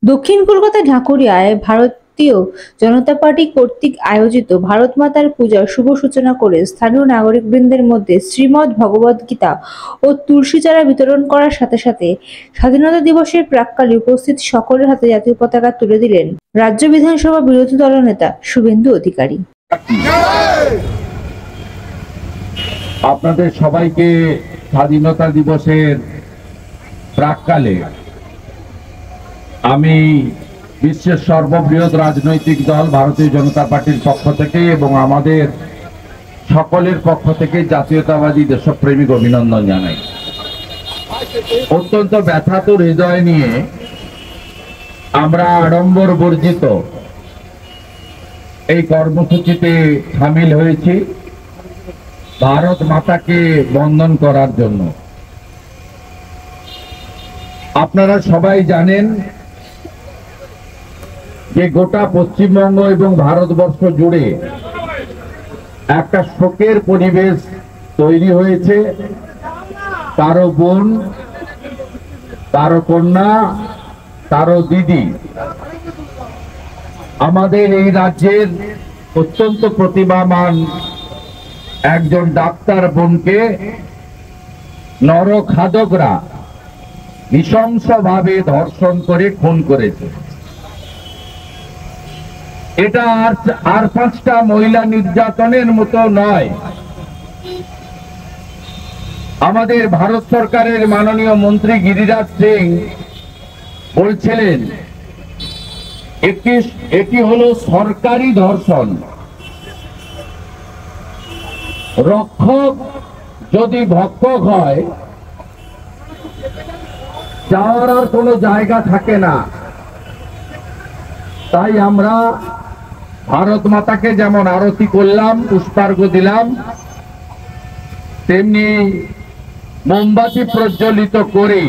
দক্ষিণ কলকাতার ঢাকুরিয়ায় ভারতীয় জনতা পার্টি কর্তৃক আয়োজিত ভারত মাতার পূজার শুভ সূচনা করে স্থানীয় নাগরিকবৃন্দের মধ্যে শ্রীমদ্ ভগবদ্গীতা ও তুলসী চারা বিতরণ করার সাথে সাথে স্বাধীনতা দিবসের প্রাক্কালে উপস্থিত সকলের হাতে জাতীয় পতাকা তুলে দিলেন রাজ্য বিধানসভা বিরোধী দলনেতা শুভেন্দু অধিকারী। আপনাদের সবাইকে স্বাধীনতা দিবসের প্রাক্কালে আমি বিশ্বের সর্ববৃহৎ রাজনৈতিক দল ভারতীয় জনতা পার্টির পক্ষ থেকে এবং আমাদের সকলের পক্ষ থেকে জাতীয়তাবাদী দেশপ্রেমিক অভিনন্দন জানাই। অত্যন্ত ব্যথাতুর হৃদয় নিয়ে আমরা আড়ম্বর বর্জিত এই কর্মসূচিতে সামিল হয়েছি ভারত মাতাকে বন্দন করার জন্য। আপনারা সবাই জানেন যে গোটা পশ্চিমবঙ্গ এবং ভারতবর্ষ জুড়ে একটা শোকের পরিবেশ তৈরি হয়েছে। কারো বোন, কারো কন্যা, কারো দিদি আমাদের এই রাজ্যের অত্যন্ত প্রতিভাবান একজন ডাক্তার বোনকে নরখাদকরা নৃশংসভাবে ধর্ষণ করে খুন করেছে। এটা আর পাঁচটা মহিলা নির্যাতনের মতো নয়। আমাদের ভারত সরকারের মাননীয় মন্ত্রী গিরিরাজ সিং বলছিলেন এটি হলো সরকারি ধর্ষণ। রক্ষক যদি ভক্ষক হয় যাওয়ার আর কোনো জায়গা থাকে না। তাই আমরা ভারত মাতাকে যেমন আরতি করলাম, পুষ্পার্ঘ দিলাম, তেমনি মোমবাতি প্রজ্বলিত করে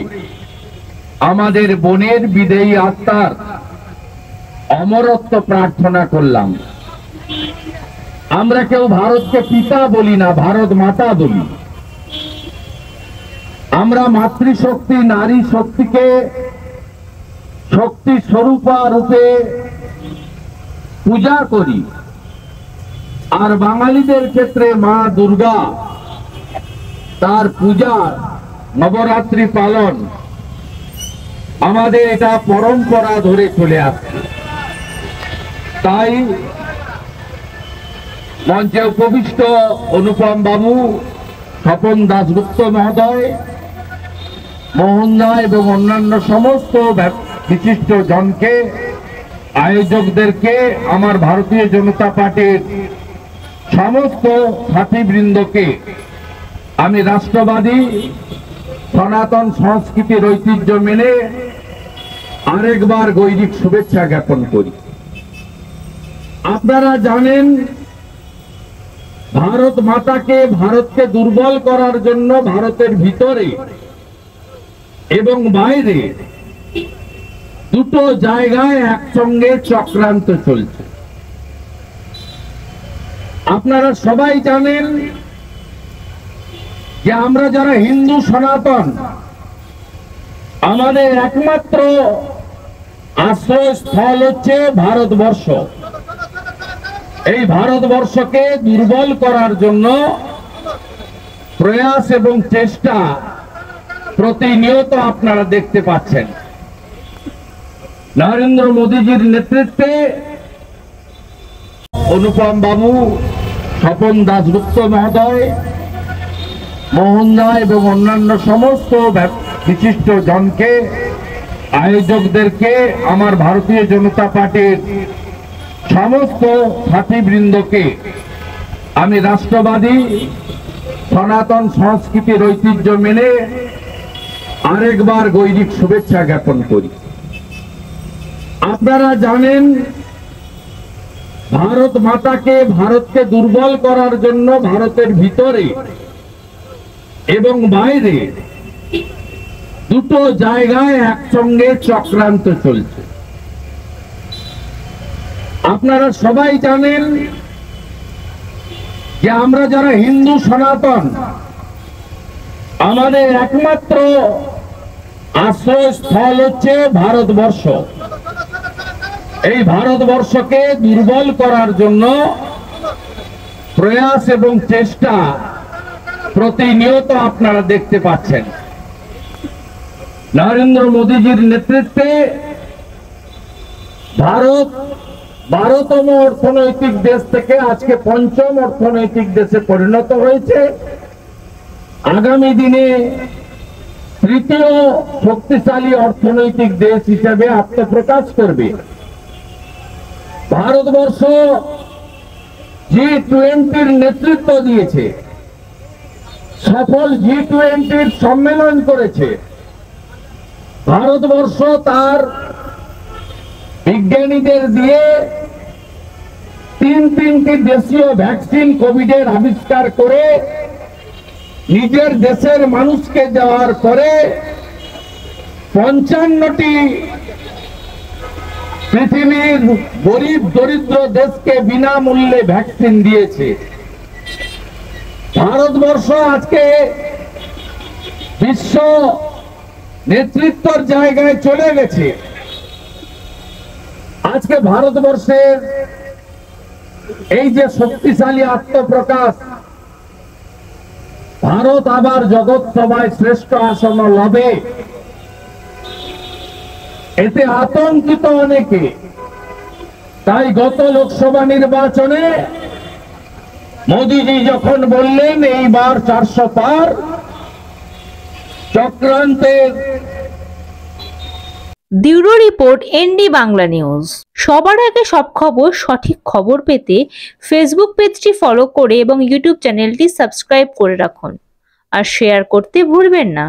আমাদের বোনের বিদেয়ী আত্মার অমরত্ব প্রার্থনা করলাম। আমরা কেউ ভারতকে পিতা বলি না, ভারত মাতা বলি। আমরা মাতৃশক্তি, নারী শক্তিকে শক্তি স্বরূপা রূপে পূজা করি। আর বাঙালিদের ক্ষেত্রে মা দুর্গা, তার পূজা, নবরাত্রি পালন আমাদের এটা পরম্পরা ধরে চলে আসছে। তাই মঞ্চে উপবিষ্ট অনুপম বাবু, স্বপন দাশগুপ্ত মহোদয়, মোহন দা এবং অন্যান্য সমস্ত বিশিষ্ট জনকে, আয়োজকদেরকে, আমার ভারতীয় জনতা পার্টির সমস্ত সাথীবৃন্দকে আমি রাষ্ট্রবাদী সনাতন সংস্কৃতির ঐতিহ্য মেনে আরেকবার গৈরিক শুভেচ্ছা জ্ঞাপন করি। আপনারা জানেন ভারত মাতাকে, ভারতকে দুর্বল করার জন্য ভারতের ভিতরে এবং বাইরে দুটো জায়গায় একসঙ্গে চক্রান্ত চলছে। আপনারা সবাই জানেন যে আমরা যারা হিন্দু সনাতন, আমাদের একমাত্র আশ্রয়স্থল হচ্ছে ভারতবর্ষ। এই ভারতবর্ষকে দুর্বল করার জন্য প্রয়াস এবং চেষ্টা প্রতিনিয়ত আপনারা দেখতে পাচ্ছেন। নরেন্দ্র মোদীজির নেতৃত্বে অনুপম বাবু, স্বপন দাশগুপ্ত মহোদয়, মোহন দা এবং অন্যান্য সমস্ত বিশিষ্ট জনকে, আয়োজকদেরকে, আমার ভারতীয় জনতা পার্টির সমস্ত সাথীবৃন্দকে আমি রাষ্ট্রবাদী সনাতন সংস্কৃতির ঐতিহ্য মেনে আরেকবার গৈরিক শুভেচ্ছা জ্ঞাপন করি। আপনারা জানেন ভারত মাতাকে, ভারতকে দুর্বল করার জন্য ভারতের ভিতরে এবং বাইরে দুটো জায়গায় একসঙ্গে চক্রান্ত চলছে। আপনারা সবাই জানেন যে আমরা যারা হিন্দু সনাতন, আমাদের একমাত্র আশ্রয়স্থল হচ্ছে ভারতবর্ষ। এই ভারতবর্ষকে দুর্বল করার জন্য প্রয়াস এবং চেষ্টা প্রতিনিয়ত আপনারা দেখতে পাচ্ছেন। নরেন্দ্র মোদীজির নেতৃত্বে ভারত 12তম অর্থনৈতিক দেশ থেকে আজকে 5ম অর্থনৈতিক দেশে পরিণত হয়েছে। আগামী দিনে 3য় শক্তিশালী অর্থনৈতিক দেশ হিসেবে আত্মপ্রকাশ করবে। ভারতবর্ষ G20-র নেতৃত্ব দিয়েছে, সফল G20-র সম্মেলন করেছে। ভারতবর্ষ তার বিজ্ঞানীদের দিয়ে তিনটি দেশীয় ভ্যাকসিন কোভিডের আবিষ্কার করে নিজের দেশের মানুষকে দেওয়ার পরে 55টি পৃথিবীর গরিব দরিদ্র দেশকে বিনামূল্যে ভ্যাকসিন দিয়েছে। ভারতবর্ষ আজকে বিশ্ব নেতৃত্বের জায়গায় চলে গেছে। আজকে ভারতবর্ষের এই যে শক্তিশালী আত্মপ্রকাশ, ভারত আবার জগৎ সভায় শ্রেষ্ঠ আসন লাভে, এতে আতঙ্কিত অনেকে। তাই গত লোকসভা নির্বাচনে মোদীজি যখন বললেন এইবার 400 পার, চক্রান্তের bureau report ND Bangla news. সবার আগে সব খবর, সঠিক খবর পেতে ফেসবুক পেজটি ফলো করে এবং ইউটিউব চ্যানেলটি সাবস্ক্রাইব করে রাখুন আর শেয়ার করতে ভুলবেন না।